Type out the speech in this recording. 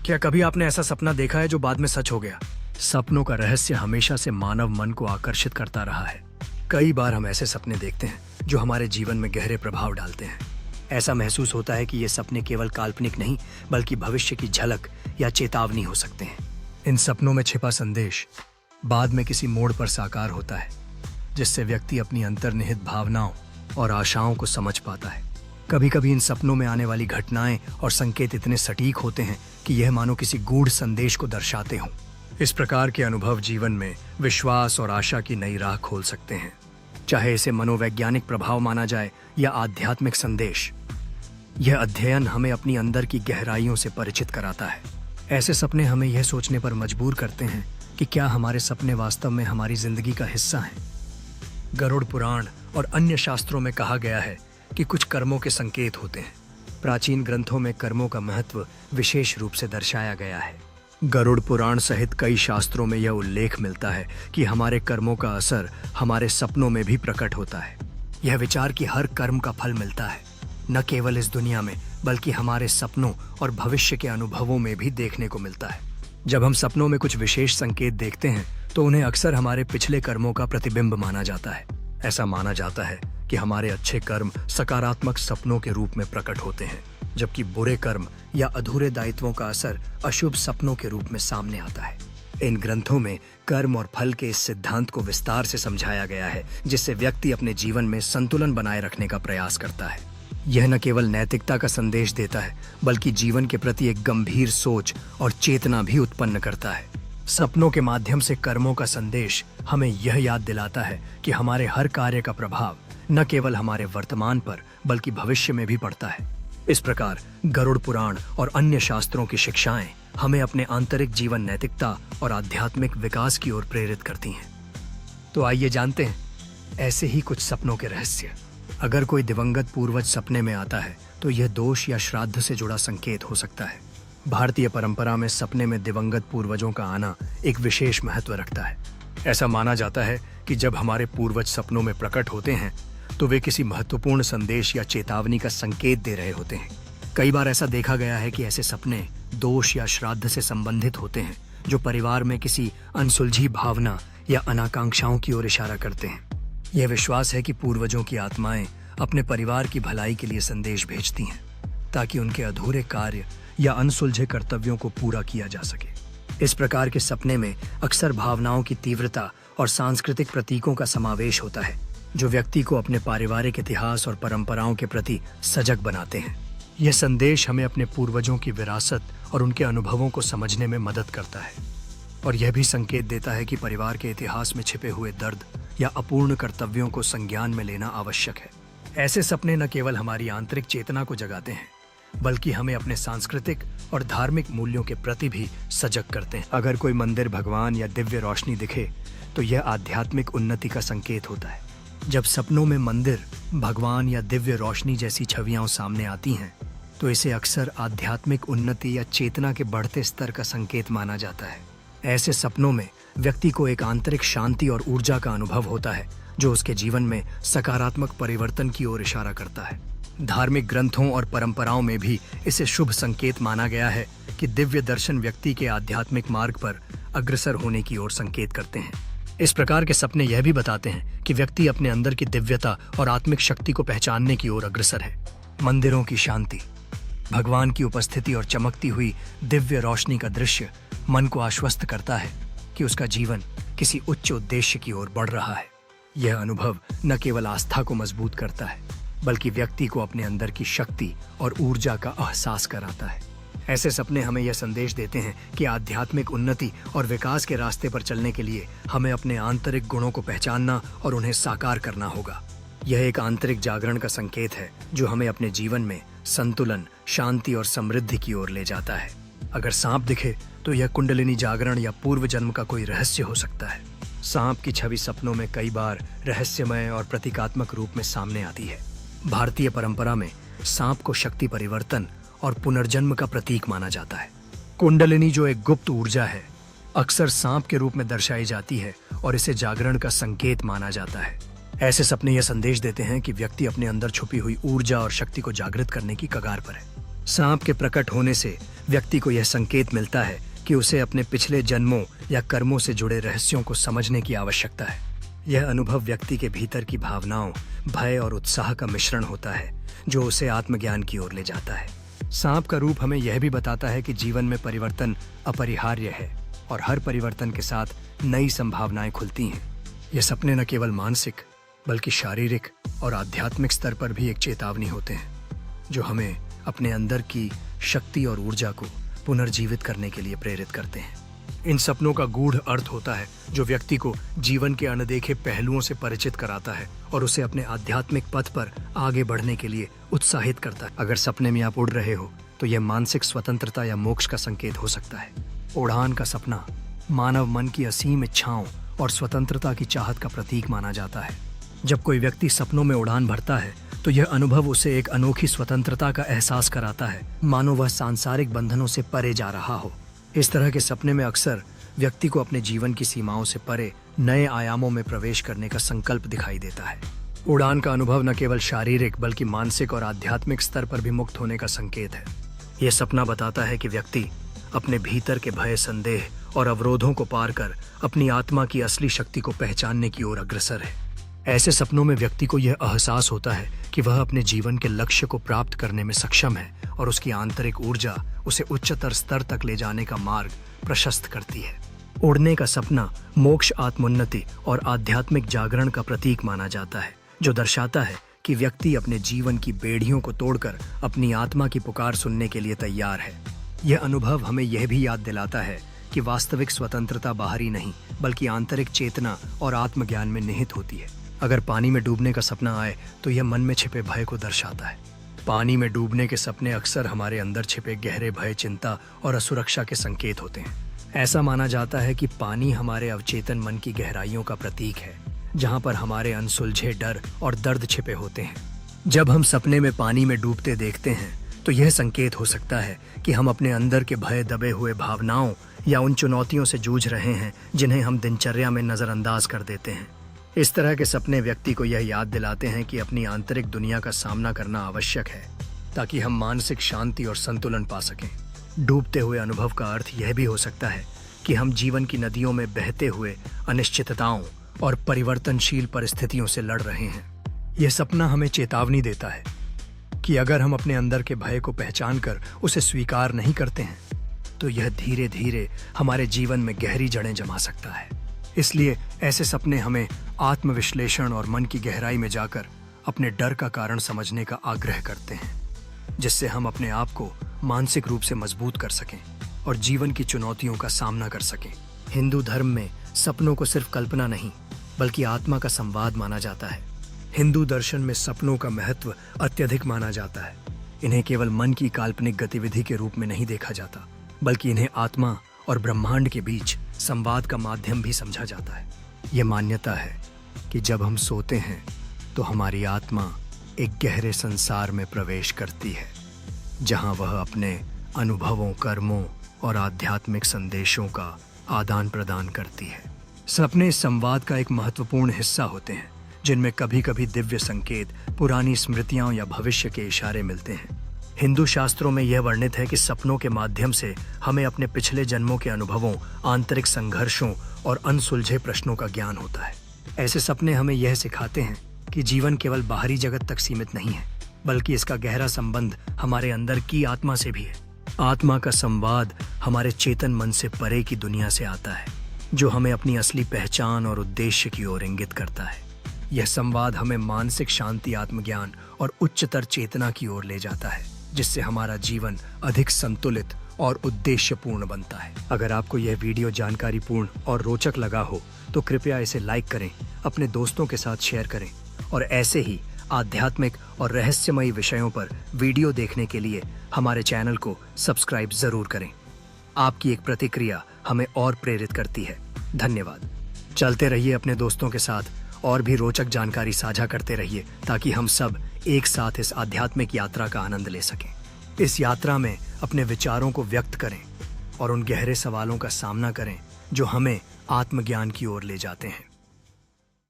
क्या कभी आपने ऐसा सपना देखा है जो बाद में सच हो गया? सपनों का रहस्य हमेशा से मानव मन को आकर्षित करता रहा है। कई बार हम ऐसे सपने देखते हैं जो हमारे जीवन में गहरे प्रभाव डालते हैं। ऐसा महसूस होता है कि ये सपने केवल काल्पनिक नहीं बल्कि भविष्य की झलक या चेतावनी हो सकते हैं। इन सपनों में छिपा संदेश बाद में किसी मोड़ पर साकार होता है, जिससे व्यक्ति अपनी अंतर्निहित भावनाओं और आशाओं को समझ पाता है। कभी कभी इन सपनों में आने वाली घटनाएं और संकेत इतने सटीक होते हैं कि यह मानो किसी गूढ़ संदेश को दर्शाते हों। इस प्रकार के अनुभव जीवन में विश्वास और आशा की नई राह खोल सकते हैं, चाहे इसे मनोवैज्ञानिक प्रभाव माना जाए या आध्यात्मिक संदेश। यह अध्ययन हमें अपनी अंदर की गहराइयों से परिचित कराता है। ऐसे सपने हमें यह सोचने पर मजबूर करते हैं कि क्या हमारे सपने वास्तव में हमारी जिंदगी का हिस्सा हैं। गरुड़ पुराण और अन्य शास्त्रों में कहा गया है कि कुछ कर्मों के संकेत होते हैं। प्राचीन ग्रंथों में कर्मों का महत्व विशेष रूप से दर्शाया गया है। गरुड़ पुराण सहित कई शास्त्रों में यह उल्लेख मिलता है कि हमारे कर्मों का असर हमारे सपनों में भी प्रकट होता है। यह विचार कि हर कर्म का फल मिलता है, न केवल इस दुनिया में बल्कि हमारे सपनों और भविष्य के अनुभवों में भी देखने को मिलता है। जब हम सपनों में कुछ विशेष संकेत देखते हैं तो उन्हें अक्सर हमारे पिछले कर्मों का प्रतिबिंब माना जाता है। ऐसा माना जाता है कि हमारे अच्छे कर्म सकारात्मक सपनों के रूप में प्रकट होते हैं, जबकि बुरे कर्म या अधूरे दायित्वों का असर अशुभ सपनों के रूप में सामने आता है। इन ग्रंथों में कर्म और फल के इस सिद्धांत को विस्तार से समझाया गया है, जिससे व्यक्ति अपने जीवन में संतुलन बनाए रखने का प्रयास करता है। यह न केवल नैतिकता का संदेश देता है बल्कि जीवन के प्रति एक गंभीर सोच और चेतना भी उत्पन्न करता है। सपनों के माध्यम से कर्मों का संदेश हमें यह याद दिलाता है कि हमारे हर कार्य का प्रभाव न केवल हमारे वर्तमान पर बल्कि भविष्य में भी पड़ता है। इस प्रकार गरुड़ पुराण और अन्य शास्त्रों की शिक्षाएं हमें अपने आंतरिक जीवन नैतिकता और आध्यात्मिक विकास की ओर प्रेरित करती हैं। तो आइए जानते हैं ऐसे ही कुछ सपनों के रहस्य। अगर कोई दिवंगत पूर्वज सपने में आता है तो यह दोष या श्राद्ध से जुड़ा संकेत हो सकता है। भारतीय परंपरा में सपने में दिवंगत पूर्वजों का आना एक विशेष महत्व रखता है। ऐसा माना जाता है कि जब हमारे पूर्वज सपनों में प्रकट होते हैं तो वे किसी महत्वपूर्ण संदेश या चेतावनी का संकेत दे रहे होते हैं। कई बार ऐसा देखा गया है कि ऐसे सपने दोष या श्राद्ध से संबंधित होते हैं, जो परिवार में किसी अनसुलझी भावना या अनाकांक्षाओं की ओर इशारा करते हैं। यह विश्वास है कि पूर्वजों की आत्माएं अपने परिवार की भलाई के लिए संदेश भेजती हैं, ताकि उनके अधूरे कार्य या अनसुलझे कर्तव्यों को पूरा किया जा सके। इस प्रकार के सपने में अक्सर भावनाओं की तीव्रता और सांस्कृतिक प्रतीकों का समावेश होता है, जो व्यक्ति को अपने पारिवारिक इतिहास और परंपराओं के प्रति सजग बनाते हैं। यह संदेश हमें अपने पूर्वजों की विरासत और उनके अनुभवों को समझने में मदद करता है, और यह भी संकेत देता है कि परिवार के इतिहास में छिपे हुए दर्द या अपूर्ण कर्तव्यों को संज्ञान में लेना आवश्यक है। ऐसे सपने न केवल हमारी आंतरिक चेतना को जगाते हैं बल्कि हमें अपने सांस्कृतिक और धार्मिक मूल्यों के प्रति भी सजग करते हैं। अगर कोई मंदिर, भगवान या दिव्य रोशनी दिखे तो यह आध्यात्मिक उन्नति का संकेत होता है। जब सपनों में मंदिर, भगवान या दिव्य रोशनी जैसी छवियां सामने आती हैं तो इसे अक्सर आध्यात्मिक उन्नति या चेतना के बढ़ते स्तर का संकेत माना जाता है। ऐसे सपनों में व्यक्ति को एक आंतरिक शांति और ऊर्जा का अनुभव होता है, जो उसके जीवन में सकारात्मक परिवर्तन की ओर इशारा करता है। धार्मिक ग्रंथों और परंपराओं में भी इसे शुभ संकेत माना गया है कि दिव्य दर्शन व्यक्ति के आध्यात्मिक मार्ग पर अग्रसर होने की ओर संकेत करते हैं। इस प्रकार के सपने यह भी बताते हैं कि व्यक्ति अपने अंदर की दिव्यता और आत्मिक शक्ति को पहचानने की ओर अग्रसर है। मंदिरों की शांति, भगवान की उपस्थिति और चमकती हुई दिव्य रोशनी का दृश्य मन को आश्वस्त करता है कि उसका जीवन किसी उच्च उद्देश्य की ओर बढ़ रहा है। यह अनुभव न केवल आस्था को मजबूत करता है बल्कि व्यक्ति को अपने अंदर की शक्ति और ऊर्जा का एहसास कराता है। ऐसे सपने हमें यह संदेश देते हैं कि आध्यात्मिक उन्नति और विकास के रास्ते पर चलने के लिए हमें अपने आंतरिक गुणों को पहचानना और उन्हें साकार करना होगा। यह एक आंतरिक जागरण का संकेत है जो हमें अपने जीवन में संतुलन, शांति और समृद्धि की ओर ले जाता है। अगर सांप दिखे तो यह कुंडलिनी जागरण या पूर्व जन्म का कोई रहस्य हो सकता है। सांप की छवि सपनों में कई बार रहस्यमय और प्रतीकात्मक रूप में सामने आती है। भारतीय परंपरा में सांप को शक्ति परिवर्तन और पुनर्जन्म का प्रतीक माना जाता है। कुंडलिनी, जो एक गुप्त ऊर्जा है, अक्सर सांप के रूप में दर्शाई जाती है और इसे जागरण का संकेत माना जाता है। ऐसे सपने यह संदेश देते हैं कि व्यक्ति अपने अंदर छुपी हुई ऊर्जा और शक्ति को जागृत करने की कगार पर है। सांप के प्रकट होने से व्यक्ति को यह संकेत मिलता है कि उसे अपने पिछले जन्मों या कर्मों से जुड़े रहस्यों को समझने की आवश्यकता है। यह अनुभव व्यक्ति के भीतर की भावनाओं, भय और उत्साह का मिश्रण होता है जो उसे आत्मज्ञान की ओर ले जाता है। सांप का रूप हमें यह भी बताता है कि जीवन में परिवर्तन अपरिहार्य है और हर परिवर्तन के साथ नई संभावनाएं खुलती हैं। ये सपने न केवल मानसिक बल्कि शारीरिक और आध्यात्मिक स्तर पर भी एक चेतावनी होते हैं जो हमें अपने अंदर की शक्ति और ऊर्जा को पुनर्जीवित करने के लिए प्रेरित करते हैं। इन सपनों का गूढ़ अर्थ होता है जो व्यक्ति को जीवन के अनदेखे पहलुओं से परिचित कराता है और उसे अपने आध्यात्मिक पथ पर आगे बढ़ने के लिए उत्साहित करता है। अगर सपने में आप उड़ रहे हो तो यह मानसिक स्वतंत्रता या मोक्ष का संकेत हो सकता है। उड़ान का सपना मानव मन की असीम इच्छाओं और स्वतंत्रता की चाहत का प्रतीक माना जाता है। जब कोई व्यक्ति सपनों में उड़ान भरता है तो यह अनुभव उसे एक अनोखी स्वतंत्रता का एहसास कराता है, मानो वह सांसारिक बंधनों से परे जा रहा हो। इस तरह के सपने में अक्सर व्यक्ति को अपने जीवन की सीमाओं से परे नए आयामों में प्रवेश करने का संकल्प दिखाई देता है। उड़ान का अनुभव न केवल शारीरिक बल्कि मानसिक और आध्यात्मिक स्तर पर भी मुक्त होने का संकेत है। यह सपना बताता है कि व्यक्ति अपने भीतर के भय, संदेह और अवरोधों को पार कर अपनी आत्मा की असली शक्ति को पहचानने की ओर अग्रसर है। ऐसे सपनों में व्यक्ति को यह एहसास होता है कि वह अपने जीवन के लक्ष्य को प्राप्त करने में सक्षम है और उसकी आंतरिक ऊर्जा उसे उच्चतर स्तर तक ले जाने का मार्ग प्रशस्त करती है। उड़ने का सपना मोक्ष, आत्मोन्नति और आध्यात्मिक जागरण का प्रतीक माना जाता है जो दर्शाता है कि व्यक्ति अपने जीवन की बेड़ियों को तोड़कर अपनी आत्मा की पुकार सुनने के लिए तैयार है। यह अनुभव हमें यह भी याद दिलाता है कि वास्तविक स्वतंत्रता बाहरी नहीं बल्कि आंतरिक चेतना और आत्मज्ञान में निहित होती है। अगर पानी में डूबने का सपना आए तो यह मन में छिपे भय को दर्शाता है। पानी में डूबने के सपने अक्सर हमारे अंदर छिपे गहरे भय, चिंता और असुरक्षा के संकेत होते हैं। ऐसा माना जाता है कि पानी हमारे अवचेतन मन की गहराइयों का प्रतीक है, जहां पर हमारे अनसुलझे डर और दर्द छिपे होते हैं। जब हम सपने में पानी में डूबते देखते हैं तो यह संकेत हो सकता है कि हम अपने अंदर के भय, दबे हुए भावनाओं या उन चुनौतियों से जूझ रहे हैं जिन्हें हम दिनचर्या में नजरअंदाज कर देते हैं। इस तरह के सपने व्यक्ति को यह याद दिलाते हैं कि अपनी आंतरिक दुनिया का सामना करना आवश्यक है ताकि हम मानसिक शांति और संतुलन पा सकें। डूबते हुए अनुभव का अर्थ यह भी हो सकता है कि हम जीवन की नदियों में बहते हुए अनिश्चितताओं और परिवर्तनशील परिस्थितियों से लड़ रहे हैं। यह सपना हमें चेतावनी देता है कि अगर हम अपने अंदर के भय को पहचान कर उसे स्वीकार नहीं करते हैं तो यह धीरे धीरे हमारे जीवन में गहरी जड़ें जमा सकता है। इसलिए ऐसे सपने हमें आत्मविश्लेषण और मन की गहराई में जाकर अपने डर का कारण समझने का आग्रह करते हैं, जिससे हम अपने आप को मानसिक रूप से मजबूत कर सकें और जीवन की चुनौतियों का सामना कर सकें। हिंदू धर्म में सपनों को सिर्फ कल्पना नहीं बल्कि आत्मा का संवाद माना जाता है। हिंदू दर्शन में सपनों का महत्व अत्यधिक माना जाता है। इन्हें केवल मन की काल्पनिक गतिविधि के रूप में नहीं देखा जाता बल्कि इन्हें आत्मा और ब्रह्मांड के बीच संवाद का माध्यम भी समझा जाता है। यह मान्यता है कि जब हम सोते हैं तो हमारी आत्मा एक गहरे संसार में प्रवेश करती है जहां वह अपने अनुभवों, कर्मों और आध्यात्मिक संदेशों का आदान प्रदान करती है। सपने इस संवाद का एक महत्वपूर्ण हिस्सा होते हैं जिनमें कभी कभी दिव्य संकेत, पुरानी स्मृतियां या भविष्य के इशारे मिलते हैं। हिंदू शास्त्रों में यह वर्णित है कि सपनों के माध्यम से हमें अपने पिछले जन्मों के अनुभवों, आंतरिक संघर्षों और अनसुलझे प्रश्नों का ज्ञान होता है। ऐसे सपने हमें यह सिखाते हैं कि जीवन केवल बाहरी जगत तक सीमित नहीं है बल्कि इसका गहरा संबंध हमारे अंदर की आत्मा से भी है। आत्मा का संवाद हमारे चेतन मन से परे की दुनिया से आता है जो हमें अपनी असली पहचान और उद्देश्य की ओर इंगित करता है। यह संवाद हमें मानसिक शांति, आत्मज्ञान और उच्चतर चेतना की ओर ले जाता है जिससे हमारा जीवन अधिक संतुलित और उद्देश्यपूर्ण बनता है। अगर आपको यह वीडियो जानकारीपूर्ण और रोचक लगा हो तो कृपया इसे लाइक करें, अपने दोस्तों के साथ शेयर करें और ऐसे ही आध्यात्मिक और रहस्यमयी विषयों पर वीडियो देखने के लिए हमारे चैनल को सब्सक्राइब जरूर करें। आपकी एक प्रतिक्रिया हमें और प्रेरित करती है। धन्यवाद। चलते रहिए अपने दोस्तों के साथ और भी रोचक जानकारी साझा करते रहिए ताकि हम सब एक साथ इस आध्यात्मिक यात्रा का आनंद ले सकें। इस यात्रा में अपने विचारों को व्यक्त करें और उन गहरे सवालों का सामना करें जो हमें आत्मज्ञान की ओर ले जाते हैं।